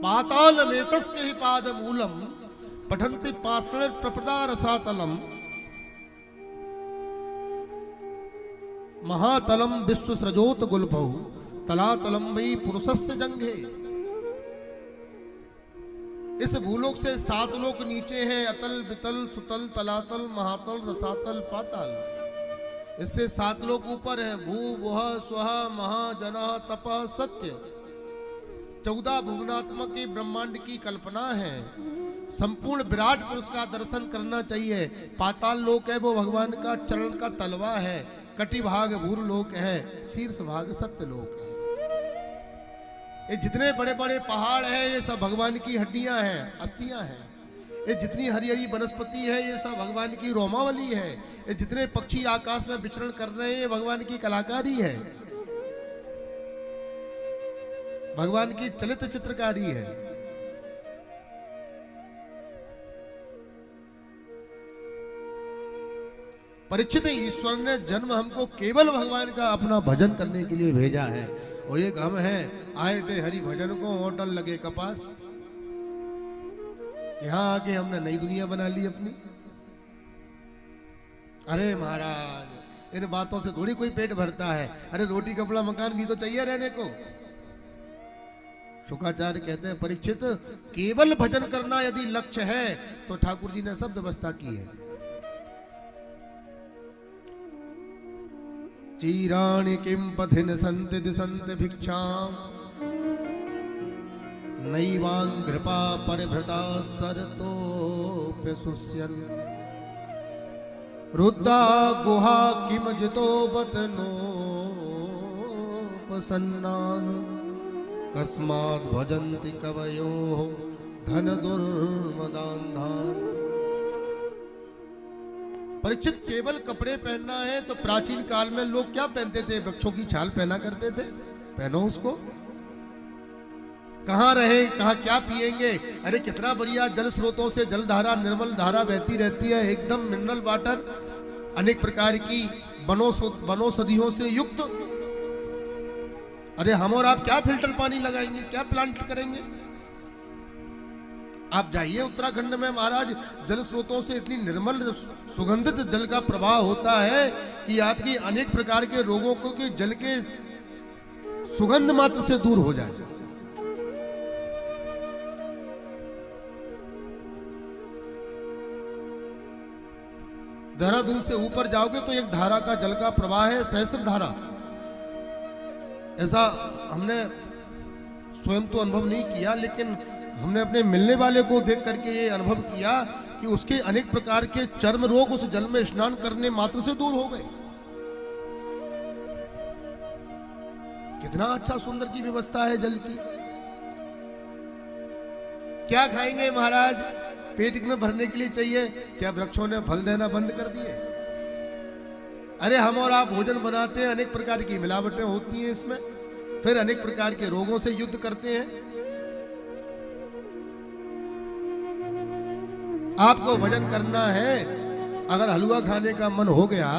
पातालमेतस्य हि पादमूलम पठन्ति पाषाण प्रपदा रसातलम महातलम विश्वसृजोत गुल्भौ तलातलम वै पुरुषस्य जंघे। इस भूलोक से 7 लोक नीचे हैं, अतल वितल सुतल तलातल महातल रसातल पाताल। इससे 7 लोक ऊपर हैं, भू भुह स्वह महा जना तप सत्य। 14 भुवनात्मक के ब्रह्मांड की कल्पना है। संपूर्ण विराट पुरुष का दर्शन करना चाहिए। पाताल लोक है वो भगवान का चरण का तलवा है, कटि भाग भूर लोक है, शीर्ष भाग सत्य लोक है। ये जितने बड़े बड़े पहाड़ हैं ये सब भगवान की हड्डियां हैं, अस्थियां हैं। ये जितनी हरी हरी वनस्पति है ये सब भगवान की रोमावली है। ये जितने पक्षी आकाश में विचरण कर रहे हैं ये भगवान की कलाकारी है, भगवान की चलित चित्रकारी है। परीक्षित ईश्वर ने जन्म हमको केवल भगवान का अपना भजन करने के लिए भेजा है। और एक हम हैं, आए थे हरि भजन को होटल लगे कपास। यहां आके हमने नई दुनिया बना ली अपनी। अरे महाराज इन बातों से थोड़ी कोई पेट भरता है। अरे रोटी कपड़ा मकान भी तो चाहिए रहने को। शुक्राचार्य कहते हैं परीक्षित केवल भजन करना यदि लक्ष्य है तो ठाकुर जी ने सब व्यवस्था की है। चीराणि किं पथिन संति दिसन्ति भिक्षाम् नैवांघ्रिपा परिभृता सरतोऽप्य शुष्यन् रुद्धा गुहा किमजितो बतनोपसन्नान् कस्माद् भजन्ति कवयो धन दुर्मदान्धान्। परीक्षित केवल कपड़े पहनना है तो प्राचीन काल में लोग क्या पहनते थे? वृक्षों की छाल पहना करते थे। पहनो उसको। कहां रहे, कहां क्या पिएंगे? अरे कितना बढ़िया जल स्रोतों से जल धारा निर्मल धारा बहती रहती है, एकदम मिनरल वाटर, अनेक प्रकार की वनौषधियों से युक्त। अरे हम और आप क्या फिल्टर पानी लगाएंगे, क्या प्लांट करेंगे? आप जाइए उत्तराखंड में महाराज, जल स्रोतों से इतनी निर्मल सुगंधित जल का प्रवाह होता है कि आपकी अनेक प्रकार के रोगों को कि जल के सुगंध मात्र से दूर हो जाए। देहरादून से ऊपर जाओगे तो एक धारा का जल का प्रवाह है, सहस्र धारा। ऐसा हमने स्वयं तो अनुभव नहीं किया, लेकिन हमने अपने मिलने वाले को देख करके ये अनुभव किया कि उसके अनेक प्रकार के चर्म रोग उस जल में स्नान करने मात्र से दूर हो गए। कितना अच्छा सुंदर की व्यवस्था है जल की। क्या खाएंगे महाराज? पेट में भरने के लिए चाहिए। क्या वृक्षों ने फल देना बंद कर दिए? अरे हम और आप भोजन बनाते हैं, अनेक प्रकार की मिलावटें होती हैं इसमें, फिर अनेक प्रकार के रोगों से युद्ध करते हैं। आपको भजन करना है, अगर हलवा खाने का मन हो गया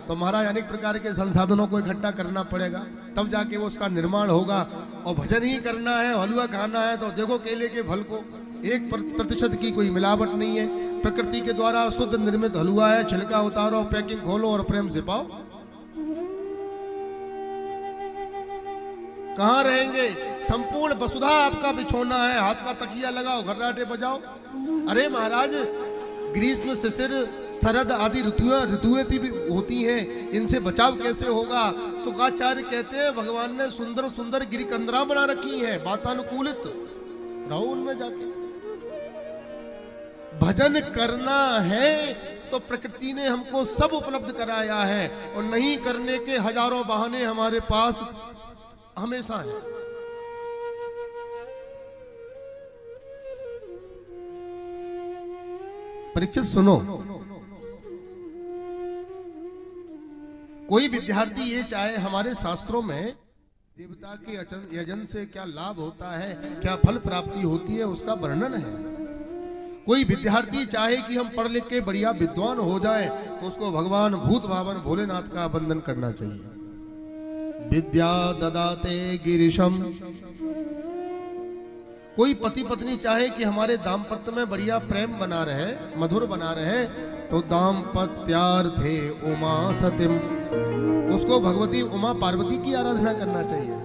तो महाराज अनेक प्रकार के संसाधनों को इकट्ठा करना पड़ेगा, तब जाके वो उसका निर्माण होगा। और भजन ही करना है, हलवा खाना है, तो देखो केले के फल को 1% की कोई मिलावट नहीं है, प्रकृति के द्वारा शुद्ध निर्मित हलवा है। छिलका उतारो, पैकिंग खोलो और प्रेम से पाओ। कहां रहेंगे? संपूर्ण वसुधा आपका बिछोना है, हाथ का तकिया लगाओ, घर्राटे बजाओ। अरे महाराज ग्रीष्म शिशिर शरद आदि ऋतुएं भी होती हैं, इनसे बचाव कैसे होगा? शुक्राचार्य कहते हैं भगवान ने सुंदर सुंदर गिरिकंदरा बना रखी है, वातानुकूलित। रहो उनमें जाके। भजन करना है तो प्रकृति ने हमको सब उपलब्ध कराया है, और नहीं करने के हजारों बहाने हमारे पास हमेशा है। परीक्षित सुनो, कोई विद्यार्थी ये चाहे, हमारे शास्त्रों में देवता के यजन से क्या लाभ होता है, क्या फल प्राप्ति होती है, उसका वर्णन है। कोई विद्यार्थी चाहे कि हम पढ़ लिख के बढ़िया विद्वान हो जाएं, तो उसको भगवान भूत भावन भोलेनाथ का वंदन करना चाहिए। विद्या ददाते गिरिशम कोई पति पत्नी चाहे कि हमारे दाम्पत्य में बढ़िया प्रेम बना रहे, मधुर बना रहे, तो दाम्पत्यार्थे उमा सतिम, उसको भगवती उमा पार्वती की आराधना करना चाहिए।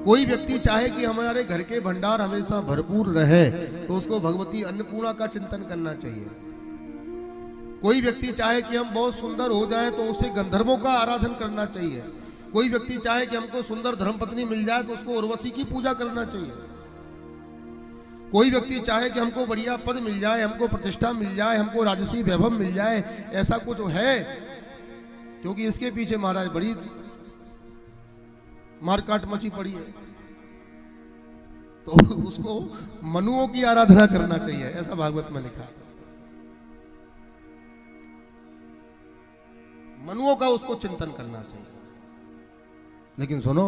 कोई व्यक्ति चाहे कि हमारे घर के भंडार हमेशा भरपूर रहे, तो उसको भगवती अन्नपूर्णा का चिंतन करना चाहिए। कोई व्यक्ति चाहे कि हम बहुत सुंदर हो जाएं, तो उसे गंधर्वों का आराधन करना चाहिए। कोई व्यक्ति चाहे कि हमको सुंदर धर्मपत्नी मिल जाए, तो उसको उर्वशी की पूजा करना चाहिए। कोई व्यक्ति चाहे कि हमको बढ़िया पद मिल जाए, हमको प्रतिष्ठा मिल जाए, हमको राजसी वैभव मिल जाए, ऐसा कुछ है, क्योंकि इसके पीछे महाराज बड़ी मारकाट मची पड़ी है, तो उसको मनुओं की आराधना करना चाहिए, ऐसा भागवत में लिखा है। मनुओं का उसको चिंतन करना चाहिए। लेकिन सुनो,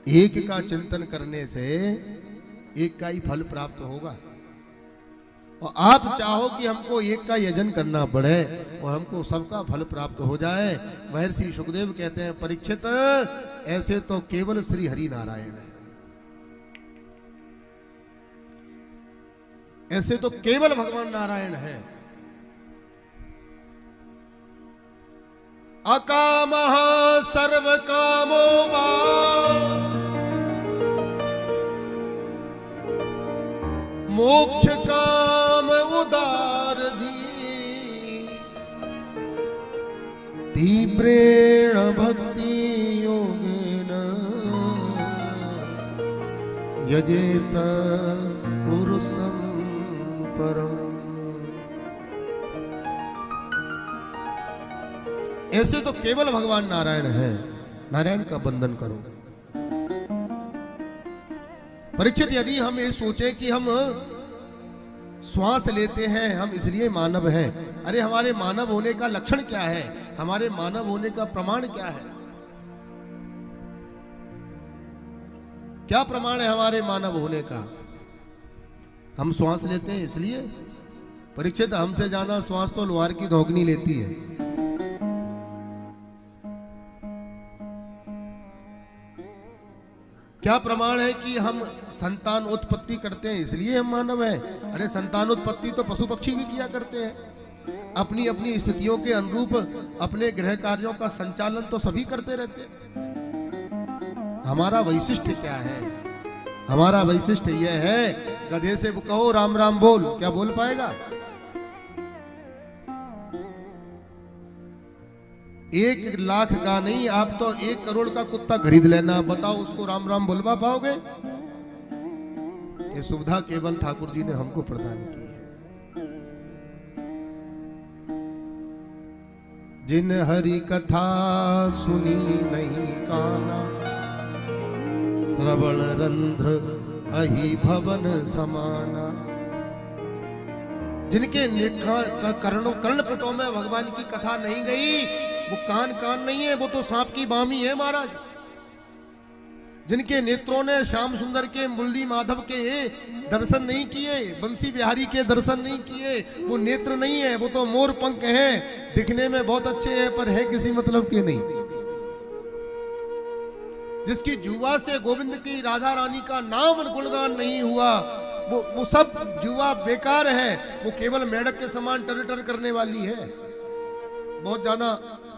एक का चिंतन करने से एक का ही फल प्राप्त होगा। और आप चाहो कि हमको एक का यजन करना पड़े और हमको सबका फल प्राप्त हो जाए। महर्षि सुखदेव कहते हैं, परीक्षित, ऐसे तो केवल श्री हरि नारायण है, ऐसे तो केवल भगवान नारायण है। अकामः सर्व कामो वा मोक्ष काम उदार धी तीव्रेण भक्ति योगेन यजेत पुरुषं परम। ऐसे तो केवल भगवान नारायण है, नारायण का बंधन करो। परीक्षित, यदि हम ये सोचे कि हम श्वास लेते हैं हम इसलिए मानव हैं, अरे हमारे मानव होने का लक्षण क्या है, हमारे मानव होने का प्रमाण क्या है? क्या प्रमाण है हमारे मानव होने का? हम श्वास लेते हैं इसलिए? परीक्षित, हमसे ज्यादा श्वास तो लोहार की धोकनी लेती है। क्या प्रमाण है कि हम संतान उत्पत्ति करते हैं इसलिए हम मानव हैं? अरे संतान उत्पत्ति तो पशु पक्षी भी किया करते हैं। अपनी अपनी स्थितियों के अनुरूप अपने गृह कार्यों का संचालन तो सभी करते रहते हैं। हमारा वैशिष्ट्य क्या है? हमारा वैशिष्ट्य यह है, गधे से कहो राम राम बोल, क्या बोल पाएगा? 1 लाख का नहीं, आप तो 1 करोड़ का कुत्ता खरीद लेना, बताओ उसको राम राम बोलवा पाओगे? ये सुविधा केवल ठाकुर जी ने हमको प्रदान की है। जिन हरि कथा सुनी नहीं काना, श्रवण रंध्र अहि भवन समाना। जिनके कर्णपुटों में भगवान की कथा नहीं गई, वो कान नहीं है, वो तो सांप की बामी है महाराज। जिनके नेत्रों ने श्याम सुंदर के, मुरली माधव के दर्शन नहीं किए, बंसी बिहारी के दर्शन नहीं किए, वो नेत्र नहीं है, वो तो मोर पंख हैं, दिखने में बहुत अच्छे हैं पर है किसी मतलब के नहीं। जिसकी जुआ से गोविंद की राधा रानी का नाम गुणगान नहीं हुआ, वो सब जुआ बेकार है, वो केवल मेढक के समान टर टर करने वाली है, बहुत ज्यादा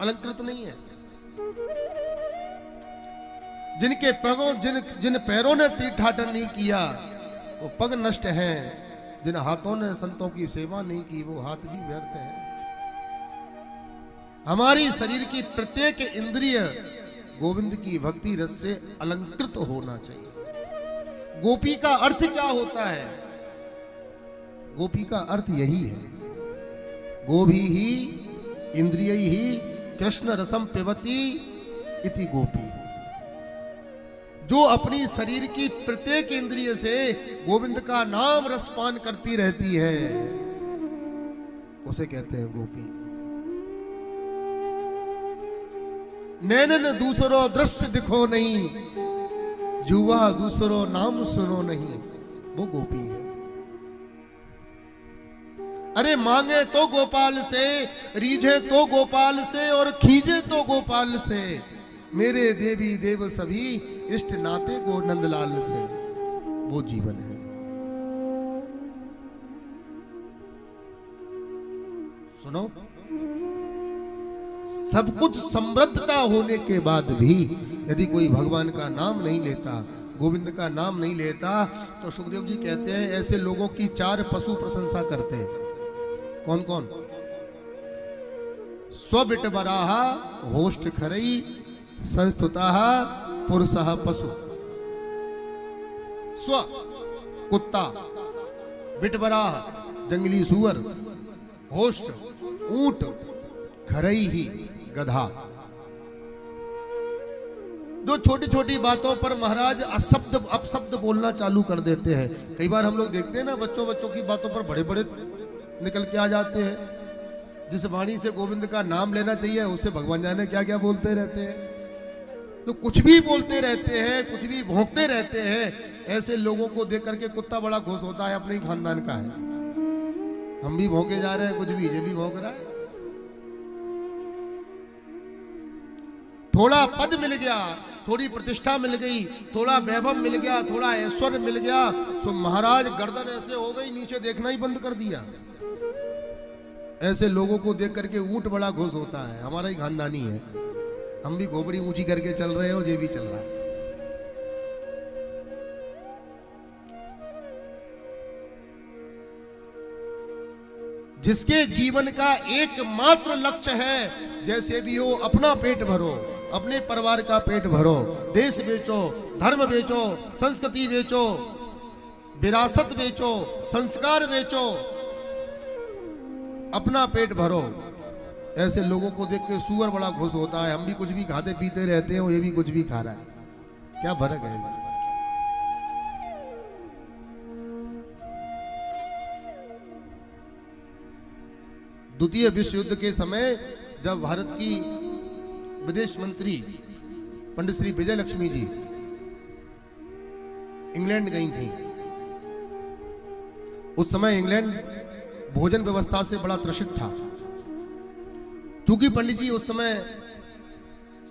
अलंकृत नहीं है। जिनके पैरों जिन पैरों ने तीर्थाटन नहीं किया वो पग नष्ट हैं। जिन हाथों ने संतों की सेवा नहीं की वो हाथ भी व्यर्थ हैं। हमारी शरीर की प्रत्येक इंद्रिय गोविंद की भक्ति रस से अलंकृत होना चाहिए। गोपी का अर्थ क्या होता है? गोपी का अर्थ यही है, गोभी ही इंद्रिय ही कृष्ण रसम पिबती इति गोपी। जो अपनी शरीर की प्रत्येक इंद्रिय से गोविंद का नाम रसपान करती रहती है उसे कहते हैं गोपी। नैनन दूसरो दृश्य दिखो नहीं, जुआ दूसरो नाम सुनो नहीं, वो गोपी है। अरे मांगे तो गोपाल से, रीझे तो गोपाल से और खींचे तो गोपाल से, मेरे देवी देव सभी इष्ट नाते को नंदलाल से, वो जीवन है। सुनो, सब कुछ समृद्धता होने के बाद भी यदि कोई भगवान का नाम नहीं लेता, गोविंद का नाम नहीं लेता, तो सुखदेव जी कहते हैं ऐसे लोगों की 4 पशु प्रशंसा करते हैं। कौन कौन? स्वबिटबराह होष्ट खरई संस्तुताः पुरुषः पशु। स्व कुत्ता, बिटबराह जंगली सुअर, होष्ट ऊंट, खरई ही गधा। जो छोटी छोटी बातों पर महाराज अशब्द अपशब्द बोलना चालू कर देते हैं। कई बार हम लोग देखते हैं ना, बच्चों की बातों पर बड़े बड़े निकल के आ जाते हैं। जिस वाणी से गोविंद का नाम लेना चाहिए उससे भगवान जाने क्या क्या बोलते रहते हैं। तो कुछ भी बोलते रहते हैं, कुछ भी भौंकते रहते हैं। ऐसे लोगों को देख करके कुत्ता बड़ा खुश होता है, अपने ही खानदान का है। हम भी भौंके जा रहे हैं, कुछ भी ये भी भौंक रहा है। थोड़ा पद मिल गया, थोड़ी प्रतिष्ठा मिल गई, थोड़ा वैभव मिल गया, थोड़ा ऐश्वर्य मिल गया, तो महाराज गर्दन ऐसे हो गई, नीचे देखना ही बंद कर दिया। ऐसे लोगों को देख करके ऊंट बड़ा खुश होता है, हमारा ही खानदानी है। हम भी खोपड़ी ऊंची करके चल रहे हो, ये भी चल रहा है। जिसके जीवन का एकमात्र लक्ष्य है, जैसे भी हो अपना पेट भरो, अपने परिवार का पेट भरो, देश बेचो, धर्म बेचो, संस्कृति बेचो, विरासत बेचो, संस्कार बेचो, अपना पेट भरो। ऐसे लोगों को देख के सुअर बड़ा खुश होता है। हम भी कुछ भी खाते पीते रहते हैं, ये भी कुछ भी खा रहा है। क्या फर्क है? द्वितीय विश्व युद्ध के समय जब भारत की विदेश मंत्री पंडित श्री विजय लक्ष्मी जी इंग्लैंड गई थी, उस समय इंग्लैंड भोजन व्यवस्था से बड़ा त्रसित था। चूंकि पंडित जी उस समय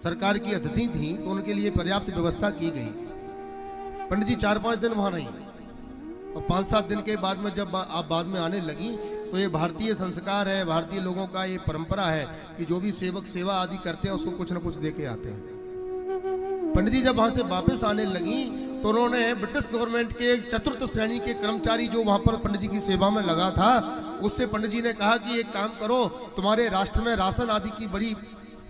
सरकार की अतिथि थी, तो उनके लिए पर्याप्त व्यवस्था की गई। पंडित जी 4-5 दिन वहां रही, और 5-7 दिन के बाद में जब आप बाद में आने लगी, तो ये भारतीय संस्कार है, भारतीय लोगों का ये परंपरा है कि जो भी सेवक सेवा आदि करते हैं उसको कुछ ना कुछ दे के आते हैं। पंडित जी जब वहां से वापस आने लगी, तो उन्होंने ब्रिटिश गवर्नमेंट के चतुर्थ श्रेणी के कर्मचारी जो वहां पर पंडित जी की सेवा में लगा था, उससे पंडित जी ने कहा कि एक काम करो, तुम्हारे राष्ट्र में राशन आदि की बड़ी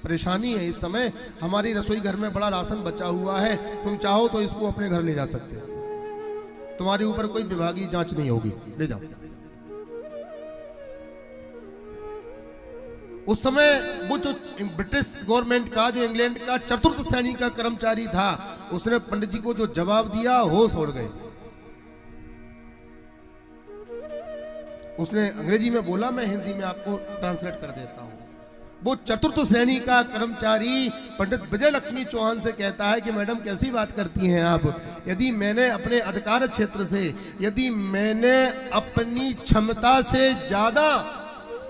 परेशानी है, इस समय हमारी रसोई घर में बड़ा राशन बचा हुआ है, तुम चाहो तो इसको अपने घर ले जा सकते हो, तुम्हारे ऊपर कोई विभागीय जांच नहीं होगी, ले जाओ। उस समय वो जो ब्रिटिश गवर्नमेंट का, जो इंग्लैंड का चतुर्थ श्रेणी का कर्मचारी था, उसने पंडित जी को जो जवाब दिया, होश उड़ गए। उसने अंग्रेजी में बोला, मैं हिंदी में आपको ट्रांसलेट कर देता हूं। वो चतुर्थ श्रेणी का कर्मचारी पंडित विजय लक्ष्मी चौहान से कहता है कि मैडम कैसी बात करती हैं आप, यदि मैंने अपने अधिकार क्षेत्र से, यदि मैंने अपनी क्षमता से ज्यादा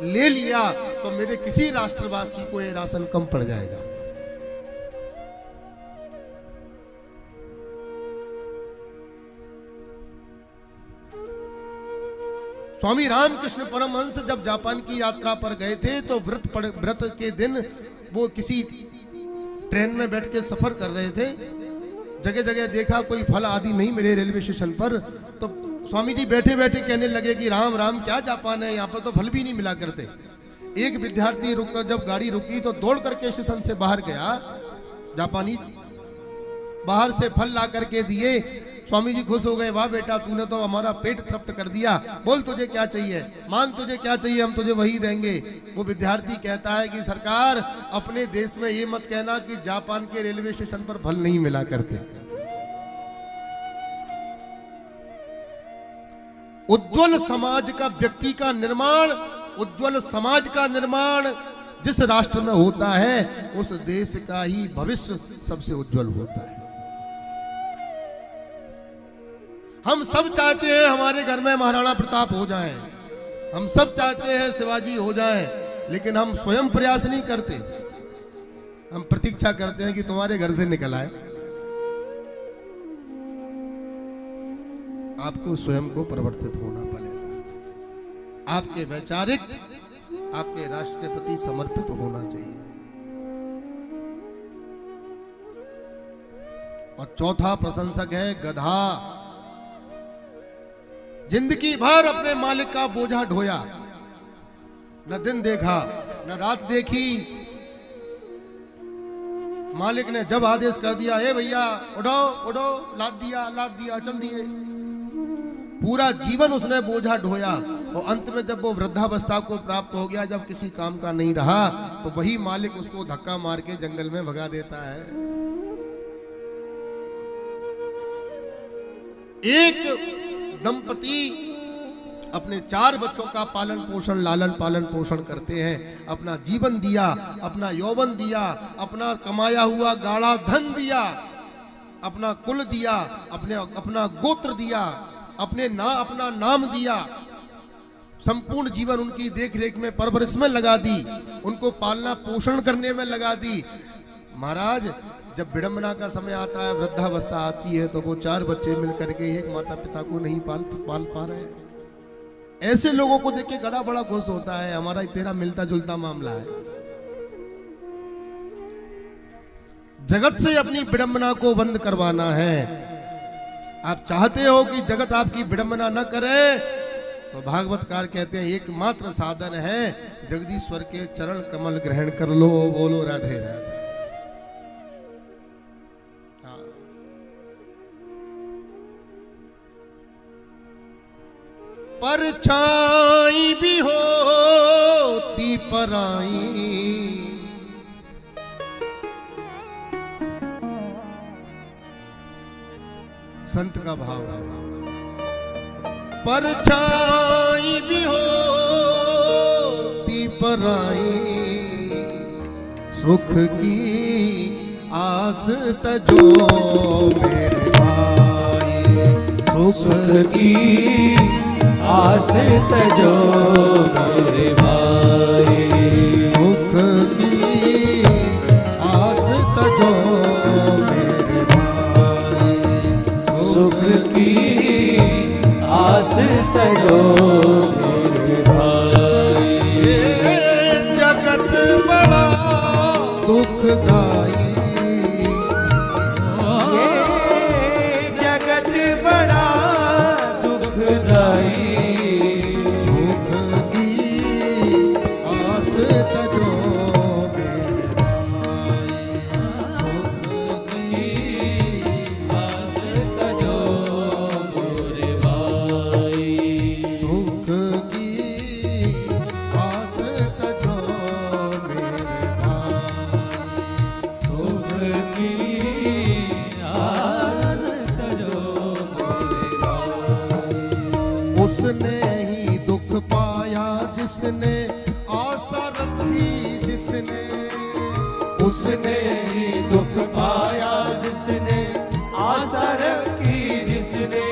ले लिया, तो मेरे किसी राष्ट्रवासी को ये राशन कम पड़ जाएगा। स्वामी रामकृष्ण परमहंस जब जापान की यात्रा पर गए थे, तो व्रत के दिन वो किसी ट्रेन में बैठ के सफर कर रहे थे। जगह जगह देखा कोई फल आदि नहीं मिले रेलवे स्टेशन पर, तो स्वामी जी बैठे बैठे कहने लगे कि राम राम, क्या जापान है, यहाँ पर तो फल भी नहीं मिला करते। एक विद्यार्थी रुककर जब गाड़ी रुकी, तो दौड़ करके स्टेशन से बाहर गया, जापानी बाहर से फल ला करके दिए। स्वामी जी खुश हो गए, वाह बेटा, तूने तो हमारा पेट तृप्त कर दिया, बोल तुझे क्या चाहिए, मांग तुझे क्या चाहिए, हम तुझे वही देंगे। वो विद्यार्थी कहता है कि सरकार, अपने देश में ये मत कहना कि जापान के रेलवे स्टेशन पर फल नहीं मिला करते। उज्जवल समाज का, व्यक्ति का निर्माण, उज्जवल समाज का निर्माण जिस राष्ट्र में होता है, उस देश का ही भविष्य सबसे उज्जवल होता है। हम सब चाहते हैं हमारे घर में महाराणा प्रताप हो जाएं, हम सब चाहते हैं शिवाजी हो जाएं, लेकिन हम स्वयं प्रयास नहीं करते। हम प्रतीक्षा करते हैं कि तुम्हारे घर से निकल आए। आपको स्वयं को परिवर्तित होना पड़ेगा। आपके वैचारिक, आपके राष्ट्र के प्रति समर्पित होना चाहिए। और चौथा प्रशंसक है गधा। जिंदगी भर अपने मालिक का बोझा ढोया, न दिन देखा न रात देखी। मालिक ने जब आदेश कर दिया, ए भैया उठो उठो, लाद दिया चल दिए। पूरा जीवन उसने बोझा ढोया और अंत में जब वो वृद्धावस्था को प्राप्त हो गया, जब किसी काम का नहीं रहा, तो वही मालिक उसको धक्का मार के जंगल में भगा देता है। एक दंपति अपने 4 बच्चों का पालन पोषण, लालन पालन पोषण करते हैं, अपना जीवन दिया, अपना यौवन दिया, अपना कमाया हुआ गाढ़ा धन दिया, अपना कुल दिया, अपना गोत्र दिया, अपना नाम दिया, संपूर्ण जीवन उनकी देख रेख में, परवरिश में लगा दी, उनको पालना पोषण करने में लगा दी। महाराज, जब विडंबना का समय आता है, वृद्धावस्था आती है, तो वो 4 बच्चे मिलकर के एक माता पिता को नहीं पाल पा रहे हैं। ऐसे लोगों को देख के गधा बड़ा खुश होता है, हमारा तेरा मिलता जुलता मामला है। जगत से अपनी विडंबना को बंद करवाना है। आप चाहते हो कि जगत आपकी विडंबना न करे, तो भागवतकार कहते हैं एकमात्र साधन है जगदीश्वर के चरण कमल ग्रहण कर लो। बोलो राधे राधे। परछाई भी होती पराई, संत का भाव है। परछाई भी होती पराई, सुख की आस तजो मेरे भाई, सुख की आस तजो मेरे भाई, सुख की आस तजो मेरे भाई, सुख की आस तजो मेरे भाई। ये जगत बड़ा दुखदाई, ये जगत बड़ा दुखदाई, उसने ही दुख पाया जिसने आशा रखी, जिसने उसने ही दुख पाया जिसने आशा रखी, जिसने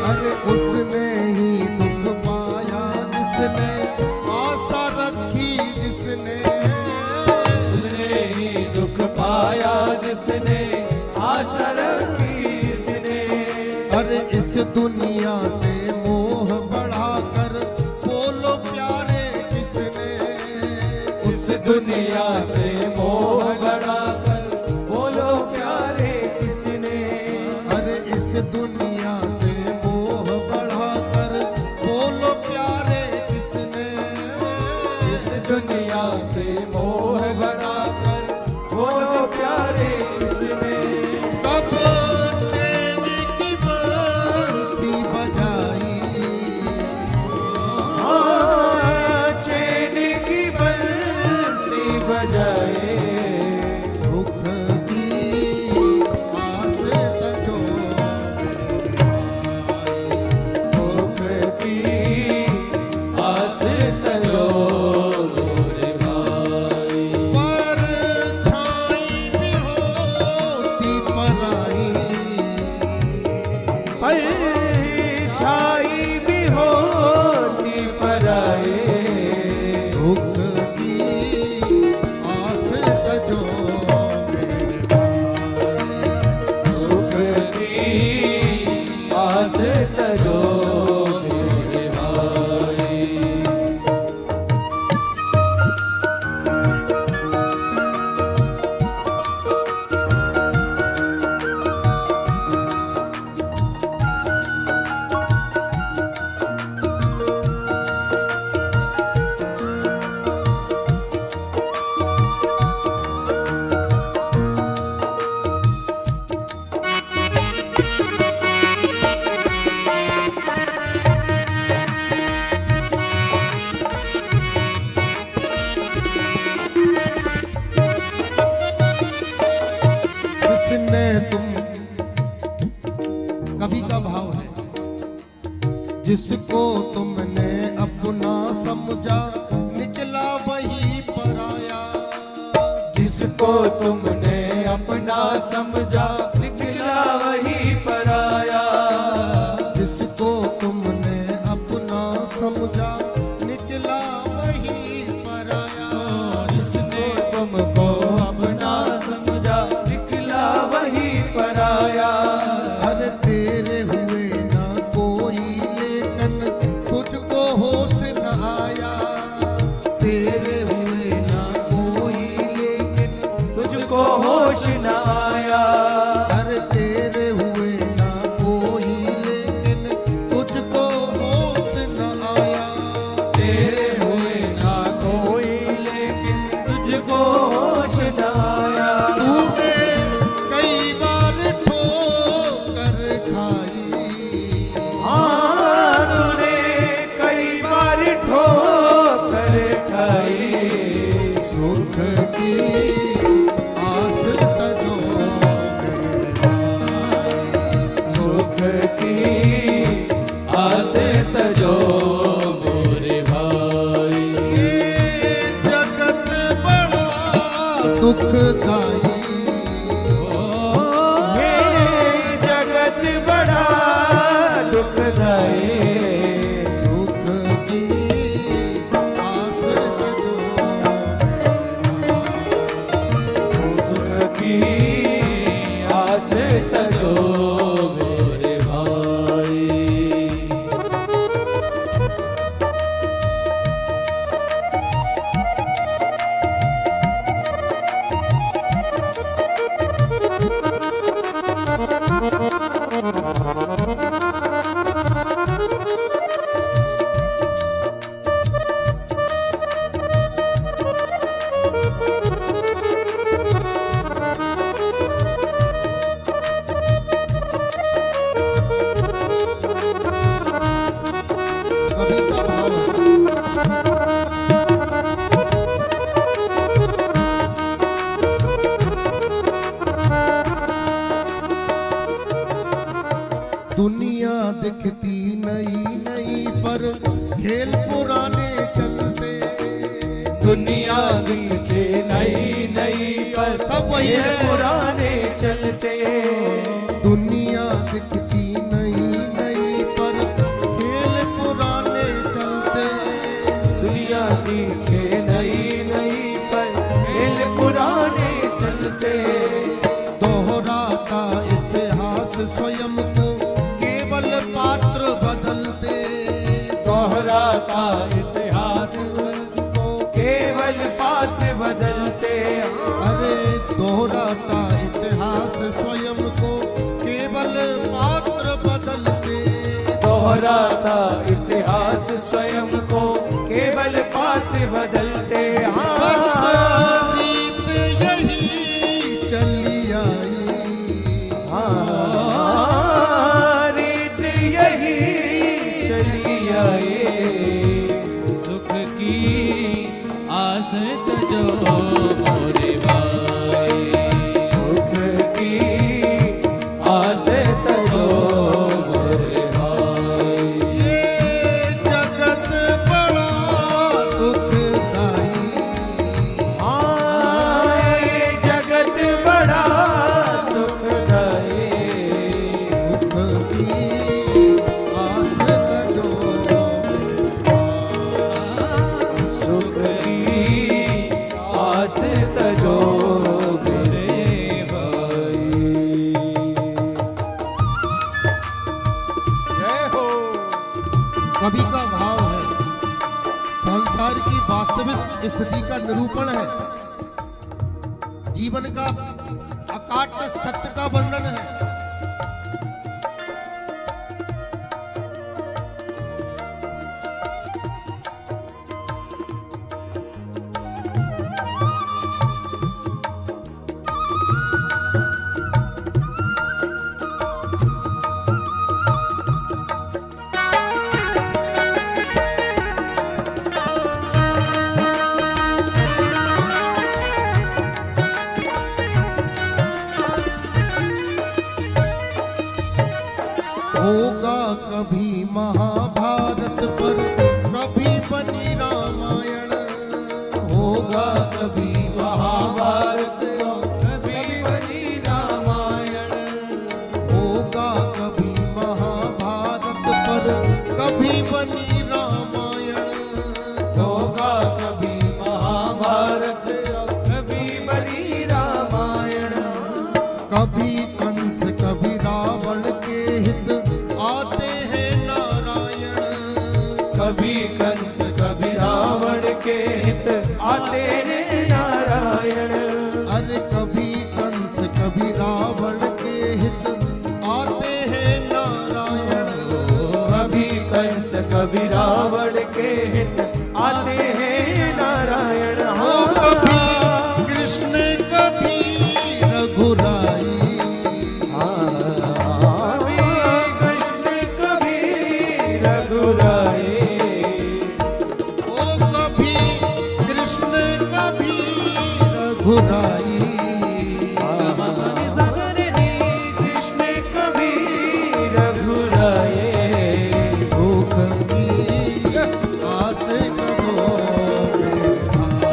अरे उसने ही दुख पाया जिसने आशा रखी, जिसने उसने ही दुख पाया जिसने आशा रखी, जिसने अरे इस दुनिया से मोह बढ़ाकर बोलो प्यारे किसने, उस दुनिया से मोह बढ़ाकर बोलो प्यारे किसने, अरे इस दुनिया से मोह बढ़ाकर बोलो प्यारे किसने, इस दुनिया से मोह बढ़ाकर बोलो प्यारे किसने। कब चैन की बंसी बजाई, चैन की बंसी बजाए, सुख की आस तजो सुख की आस तजो मोरे भाई। परछाई भी होती पराई, परछाई भी होती पराए, सुख की आस तजो मेरे भाई, सुख की आस तजो कवि का भाव है, जिसको तुमने अपना समझा निकला वही पराया। जिसको तुमने अपना समझा निकला वही पराया। जिसको तुमने अपना समझा निकला वही पराया। जिसने तुमको अपना समझा निकला वही पराया। हर तेरे हुए ना कोई लेकिन तुझको होश न आया। तेरे हुए ना कोई लेकिन तुझको होश न आया। हर तेरे हुए ना कोई लेकिन तुझको होश न आया। तेरे हुए ना कोई लेकिन तुझको होश न आया। तूने कई बार ठोकर खाई। हाँ तूने कई बार ठोकर खाई। सुख की आस तजो मेरे भाई। सुख की आस तजो मोरे भाई। ये जगत बड़ा दुखदाई। ये जगत बड़ा दुखदाई। सुख की आस तजो मेरे भाई। सुख की आस तजो मोरे भाई। कवि का भाव है, दुनिया दिखती नई नई पर खेल पुराने चलते। दुनिया दिखे नई नई पर सब वही है। पुराने चलते। दुनिया दिखती नई नई पर खेल पुराने चलते। दुनिया दिखे नई नई पर खेल पुराने चलते। दोहराता इतिहास स्वयं को केवल पात्र बदलते। दोहराता इतिहास को केवल पात्र बदलते। अरे दोहराता इतिहास स्वयं को केवल पात्र बदलते। दोहराता इतिहास स्वयं को केवल पात्र बदलते। बस हाँ रीत यही चली आई। हाँ, रीत यही चली आई। सुख की आस तजो मोरे भाई। सुख की आस तजो मोरे भाई। ये जगत बड़ा दुखदाई। हाँ, ये जगत बड़ा सुखदाई। सुख की आस तजो मेरे भाई। सुख की आस तजो मेरे भाई। जय हो। कवि का भाव है, संसार की वास्तविक स्थिति का निरूपण है, जीवन का अकाट्य सत्य का वर्णन है। होगा कभी महाभारत पर कभी बनी रामायण, होगा कभी महाभारत कभी बनी रामायण, होगा कभी महाभारत पर कभी बनी रामायण, होगा कभी महाभारत कभी बनी रामायण, कभी कंस कभी रावण के हित आते हैं नारायण, कभी कंस कभी रावण के हित आते हैं नारायण, अरे कभी कंस कभी रावण के हित आते हैं नारायण, कभी कंस कभी रावण के हित आते हैं नारायण, हो कभी कृष्ण कभी रघुराई, कभी कृष्ण कभी रघुराई, हो कभी कृष्ण कभी रघुराई, कृष्ण कभी रघुराई, सुख की आस करो मेरे भाई,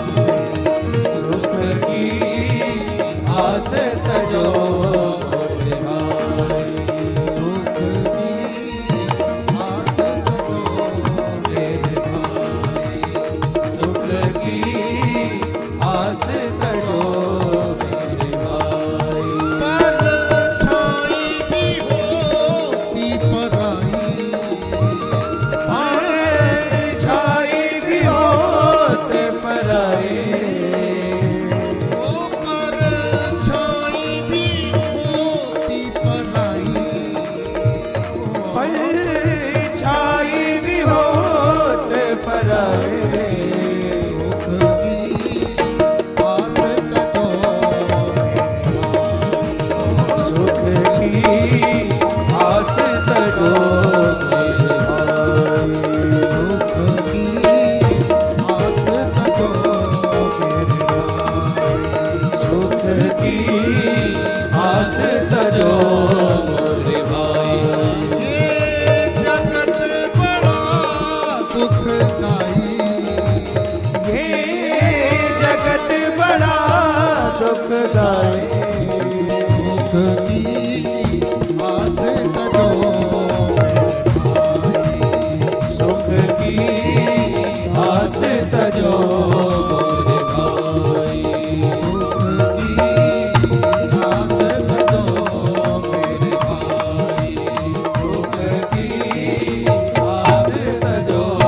सुख की आस तजो मोरे भाई, सुख की आस करो मेरे भाई, सुख की आस तजो मेरे भाई, पर छाई भी होती पराई, छाई भी होते पराए, ओ पर छाई भी होती पराई, छाई भी होते पराए, सुख की आस तको मेरे भाई, सुख की आस तजो मेरे भाई, सुख की आस सुख की आस तको मेरे भाई, तजो मोरे भाई, ये जगत बड़ा दुखदाई, ये जगत बड़ा दुखदाई,